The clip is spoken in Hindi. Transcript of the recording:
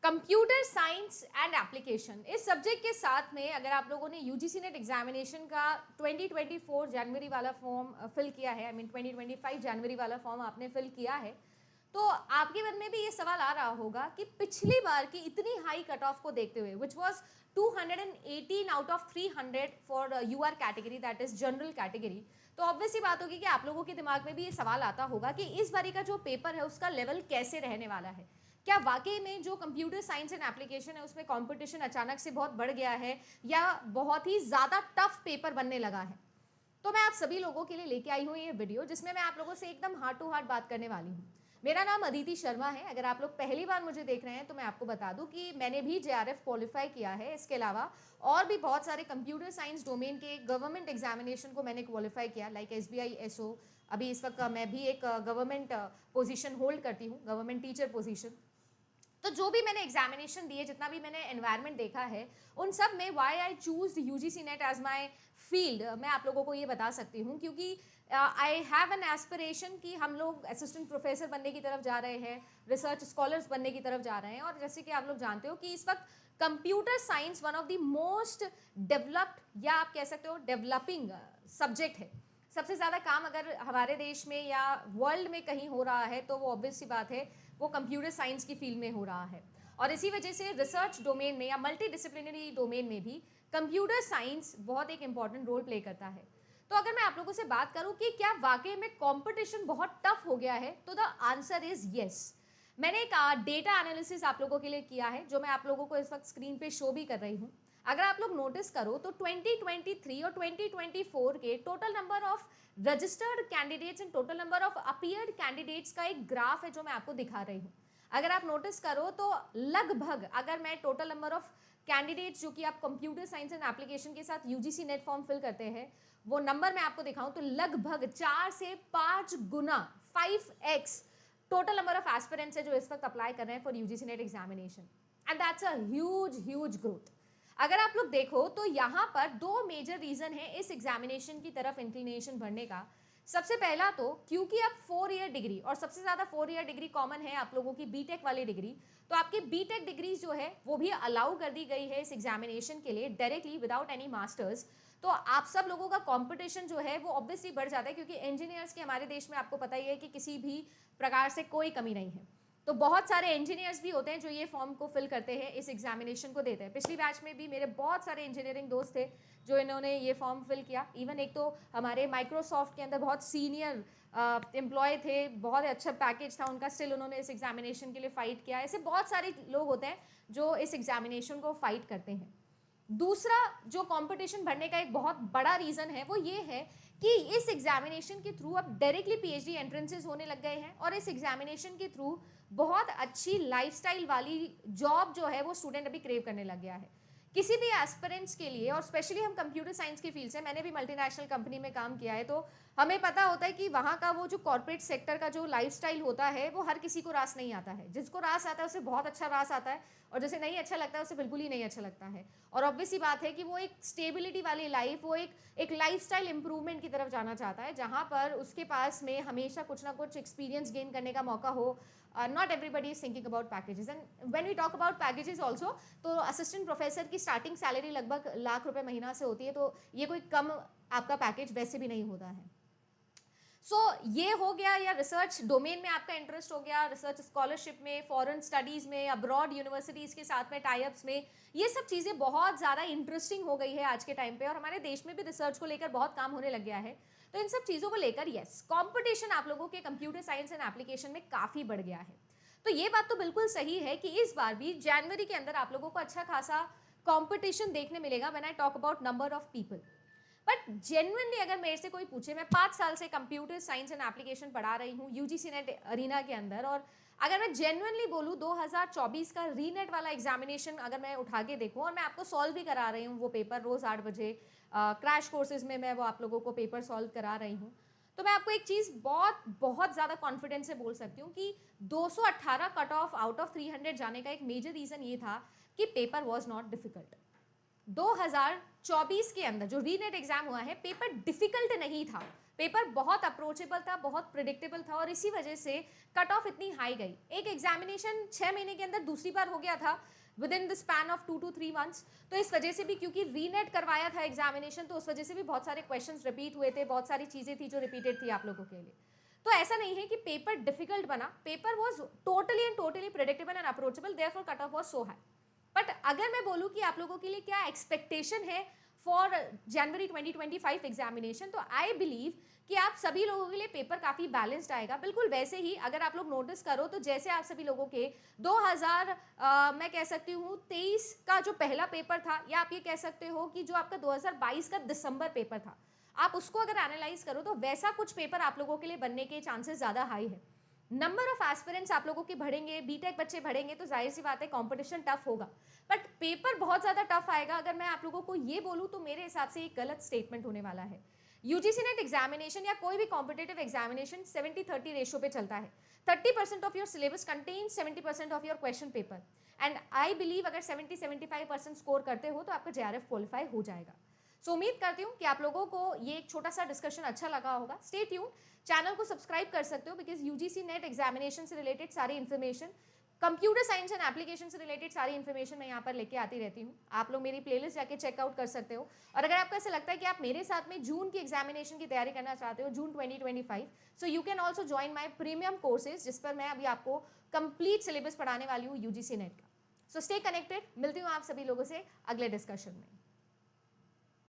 कंप्यूटर साइंस एंड एप्लीकेशन इस सब्जेक्ट के साथ में अगर आप लोगों ने यूजीसी नेट एग्जामिनेशन का 2024 जनवरी वाला फॉर्म फिल किया है, 2025 जनवरी वाला फॉर्म आपने फिल किया है, तो आपके मन में भी ये सवाल आ रहा होगा कि पिछली बार की इतनी हाई कट ऑफ को देखते हुए which was 218 out of 300 for your category, that is general category, तो ऑब्वियसली बात होगी कि आप लोगों के दिमाग में भी ये सवाल आता होगा कि इस बारी का जो पेपर है उसका लेवल कैसे रहने वाला है। क्या वाकई में जो कंप्यूटर साइंस एंड एप्लीकेशन है उसमें कंपटीशन अचानक से बहुत बढ़ गया है या बहुत ही ज़्यादा टफ पेपर बनने लगा है? तो मैं आप सभी लोगों के लिए लेके आई हूँ ये वीडियो जिसमें मैं आप लोगों से एकदम हार्ट टू हार्ट बात करने वाली हूँ। मेरा नाम अदिति शर्मा है। अगर आप लोग पहली बार मुझे देख रहे हैं तो मैं आपको बता दूं कि मैंने भी जेआरएफ क्वालिफाई किया है। इसके अलावा और भी बहुत सारे कंप्यूटर साइंस डोमेन के गवर्नमेंट एग्जामिनेशन को मैंने क्वालिफाई किया, लाइक एसबीआई एसओ। अभी इस वक्त मैं भी एक गवर्नमेंट पोजीशन होल्ड करती हूँ, गवर्नमेंट टीचर पोजीशन। तो जो भी मैंने एग्जामिनेशन दिए, जितना भी मैंने एनवायरनमेंट देखा है, उन सब में why I choose UGC NET as my field मैं आप लोगों को ये बता सकती हूँ, क्योंकि आई हैव एन एस्पिरेशन कि हम लोग असिस्टेंट प्रोफेसर बनने की तरफ जा रहे हैं, रिसर्च स्कॉलर्स बनने की तरफ जा रहे हैं। और जैसे कि आप लोग जानते हो कि इस वक्त computer science one of the most developed या आप कह सकते हो डेवलपिंग सब्जेक्ट है। सबसे ज़्यादा काम अगर हमारे देश में या वर्ल्ड में कहीं हो रहा है तो वो ऑब्वियस सी बात है वो कंप्यूटर साइंस की फील्ड में हो रहा है। और इसी वजह से रिसर्च डोमेन में या मल्टी डिसिप्लिनरी डोमेन में भी कंप्यूटर साइंस बहुत एक इंपॉर्टेंट रोल प्ले करता है। तो अगर मैं आप लोगों से बात करूं कि क्या वाकई में कंपटीशन बहुत टफ हो गया है, तो द आंसर इज यस। मैंने एक डेटा एनालिसिस आप लोगों के लिए किया है जो मैं आप लोगों को इस वक्त स्क्रीन पे शो भी कर रही हूँ। अगर आप लोग नोटिस करो तो 2023 और 2024 के total number of registered candidates and total number of appeared candidates का एक ग्राफ है जो मैं आपको दिखा रही हूँ। अगर आप नोटिस करो तो लगभग अगर मैं टोटल नंबर ऑफ कैंडिडेट्स जो कि आप कंप्यूटर साइंस एंड एप्लीकेशन के साथ यूजीसी नेट फॉर्म फिल करते हैं वो नंबर मैं आपको दिखाऊं तो लगभग 4 से 5 गुना 5x total number of aspirants है जो इस वक्त अप्लाई कर रहे हैं for UGC net examination, and that's a huge growth. अगर आप लोग देखो तो यहाँ पर दो मेजर रीजन है इस एग्जामिनेशन की तरफ इंक्लिनेशन बढ़ने का। सबसे पहला तो क्योंकि अब 4 ईयर डिग्री और सबसे ज़्यादा 4 ईयर डिग्री कॉमन है आप लोगों की बीटेक वाली डिग्री, तो आपकी बीटेक डिग्रीज जो है वो भी अलाउ कर दी गई है इस एग्जामिनेशन के लिए डायरेक्टली विदाउट एनी मास्टर्स। तो आप सब लोगों का कंपटीशन जो है वो ऑब्वियसली बढ़ जाता है, क्योंकि इंजीनियर्स के हमारे देश में आपको पता ही है कि किसी भी प्रकार से कोई कमी नहीं है। तो बहुत सारे इंजीनियर्स भी होते हैं जो ये फॉर्म को फिल करते हैं, इस एग्जामिनेशन को देते हैं। पिछली बैच में भी मेरे बहुत सारे इंजीनियरिंग दोस्त थे जो इन्होंने ये फॉर्म फिल किया। इवन एक तो हमारे माइक्रोसॉफ्ट के अंदर बहुत सीनियर एम्प्लॉय थे, बहुत अच्छा पैकेज था उनका, स्टिल उन्होंने इस एग्जामिनेशन के लिए फाइट किया। ऐसे बहुत सारे लोग होते हैं जो इस एग्जामिनेशन को फाइट करते हैं। दूसरा जो कंपटीशन बढ़ने का एक बहुत बड़ा रीजन है वो ये है कि इस एग्जामिनेशन के थ्रू अब डायरेक्टली पीएचडी एंट्रेंसेस होने लग गए हैं और इस एग्जामिनेशन के थ्रू बहुत अच्छी लाइफस्टाइल वाली जॉब जो है वो स्टूडेंट अभी क्रेव करने लग गया है किसी भी एस्पिरेंट्स के लिए। और स्पेशली हम कंप्यूटर साइंस की फील्ड से, मैंने भी मल्टीनेशनल कंपनी में काम किया है, तो हमें पता होता है कि वहाँ का वो जो कॉर्पोरेट सेक्टर का जो लाइफस्टाइल होता है वो हर किसी को रास नहीं आता है। जिसको रास आता है उसे बहुत अच्छा रास आता है और जैसे नहीं अच्छा लगता है उसे बिल्कुल ही नहीं अच्छा लगता है। और ऑब्वियसली बात है कि वो एक स्टेबिलिटी वाली लाइफ, वो एक लाइफस्टाइल इंप्रूवमेंट की तरफ जाना चाहता है जहाँ पर उसके पास में हमेशा कुछ ना कुछ एक्सपीरियंस गेन करने का मौका हो। Not everybody is thinking about packages, and when we talk about packages also, तो असिस्टेंट प्रोफेसर की स्टार्टिंग सैलरी लगभग ₹1,00,000 महीना से होती है, तो ये कोई कम आपका पैकेज वैसे भी नहीं होता है। सो ये हो गया, या रिसर्च डोमेन में आपका इंटरेस्ट हो गया, रिसर्च स्कॉलरशिप में, फॉरेन स्टडीज़ में, अब्रॉड यूनिवर्सिटीज़ के साथ में टाइप्स में, ये सब चीज़ें बहुत ज़्यादा इंटरेस्टिंग हो गई है आज के टाइम पे। और हमारे देश में भी रिसर्च को लेकर बहुत काम होने लग गया है। तो इन सब चीज़ों को लेकर यस, कंपटीशन आप लोगों के कंप्यूटर साइंस एंड एप्लीकेशन में काफ़ी बढ़ गया है। तो ये बात तो बिल्कुल सही है कि इस बार भी जनवरी के अंदर आप लोगों को अच्छा खासा कंपटीशन देखने मिलेगा when I talk about number of people. But genuinely अगर मेरे से कोई पूछे, मैं 5 साल से कंप्यूटर साइंस एंड एप्लीकेशन पढ़ा रही हूँ यूजीसी नेट अरीना के अंदर, और अगर मैं जेन्युइनली बोलूँ 2024 का रीनेट वाला एग्जामिनेशन अगर मैं उठा के देखूँ, और मैं आपको सॉल्व भी करा रही हूँ वो पेपर रोज़ 8 बजे क्रैश कोर्सेज में मैं वो आप लोगों को पेपर सॉल्व करा रही हूँ, तो मैं आपको एक चीज़ बहुत ज़्यादा कॉन्फिडेंस से बोल सकती हूँ कि 218 कट ऑफ आउट ऑफ 300 जाने का एक मेजर रीज़न ये था कि पेपर वॉज नॉट डिफिकल्ट। 2024 के अंदर जो रीनेट एग्जाम हुआ है पेपर डिफिकल्ट नहीं था, पेपर बहुत अप्रोचेबल था, बहुत प्रिडिक्टेबल था और इसी वजह से कट ऑफ इतनी हाई गई। एक एग्जामिनेशन 6 महीने के अंदर दूसरी बार हो गया था with in the span of 2 to 3 months. तो इस वजह से भी, क्योंकि रीनेट करवाया था एग्जामिनेशन, तो उस वजह से भी बहुत सारे क्वेश्चंस रिपीट हुए थे, बहुत सारी चीज़ें थी जो रिपीटेड थी आप लोगों के लिए। तो ऐसा नहीं है कि पेपर डिफिकल्ट बना, paper was totally and totally predictable and approachable, therefore cut off was so high. But अगर मैं बोलूँ कि आप लोगों के लिए क्या एक्सपेक्टेशन है फॉर जनवरी 2025 एग्जामिनेशन, तो आई बिलीव कि आप सभी लोगों के लिए पेपर काफ़ी बैलेंस्ड आएगा। बिल्कुल वैसे ही अगर आप लोग नोटिस करो तो जैसे आप सभी लोगों के 2000 मैं कह सकती हूँ 23 का जो पहला पेपर था, या आप ये कह सकते हो कि जो आपका 2022 का दिसंबर पेपर था, आप उसको अगर एनालाइज करो तो वैसा कुछ पेपर आप लोगों के लिए बनने के चांसेस ज़्यादा हाई है। नंबर ऑफ एस्पिरेंट्स आप लोगों के बढ़ेंगे, बीटेक बच्चे बढ़ेंगे, तो जाहिर सी बात है कंपटीशन टफ होगा, बट पेपर बहुत ज़्यादा टफ आएगा। अगर मैं आप लोगों को ये बोलूँ तो मेरे हिसाब से एक गलत स्टेटमेंट होने वाला है। यूजीसी नेट एग्जामिनेशन या कोई भी कॉम्पिटेटिव एग्जामिनेशन 70-30 रेशो पे चलता है। 30% of your syllabus contains 70% of your question paper, and I believe अगर 70-75% स्कोर करते हो तो आपका जेआरएफ क्वालिफाई हो जाएगा। सो उम्मीद करती हूँ कि आप लोगों को ये एक छोटा सा डिस्कशन अच्छा लगा होगा। स्टे ट्यून, चैनल को सब्सक्राइब कर सकते हो बिकॉज यूजीसी नेट एग्जामिनेशन से रिलेटेड सारी information, computer science and application से रिलेटेड सारी इन्फॉर्मेशन मैं यहाँ पर लेके आती रहती हूँ। आप लोग मेरी प्लेलिस्ट जाके चेकआउट कर सकते हो। और अगर आपको ऐसा लगता है कि आप मेरे साथ में जून की एग्जामिनेशन की तैयारी करना चाहते हो, जून 2025, so you can also join my premium courses, जिस पर मैं अभी आपको कंप्लीट सिलेबस पढ़ाने वाली हूँ यूजीसी नेट का। सो स्टे कनेक्टेड, मिलती हूँ आप सभी लोगों से अगले डिस्कशन में।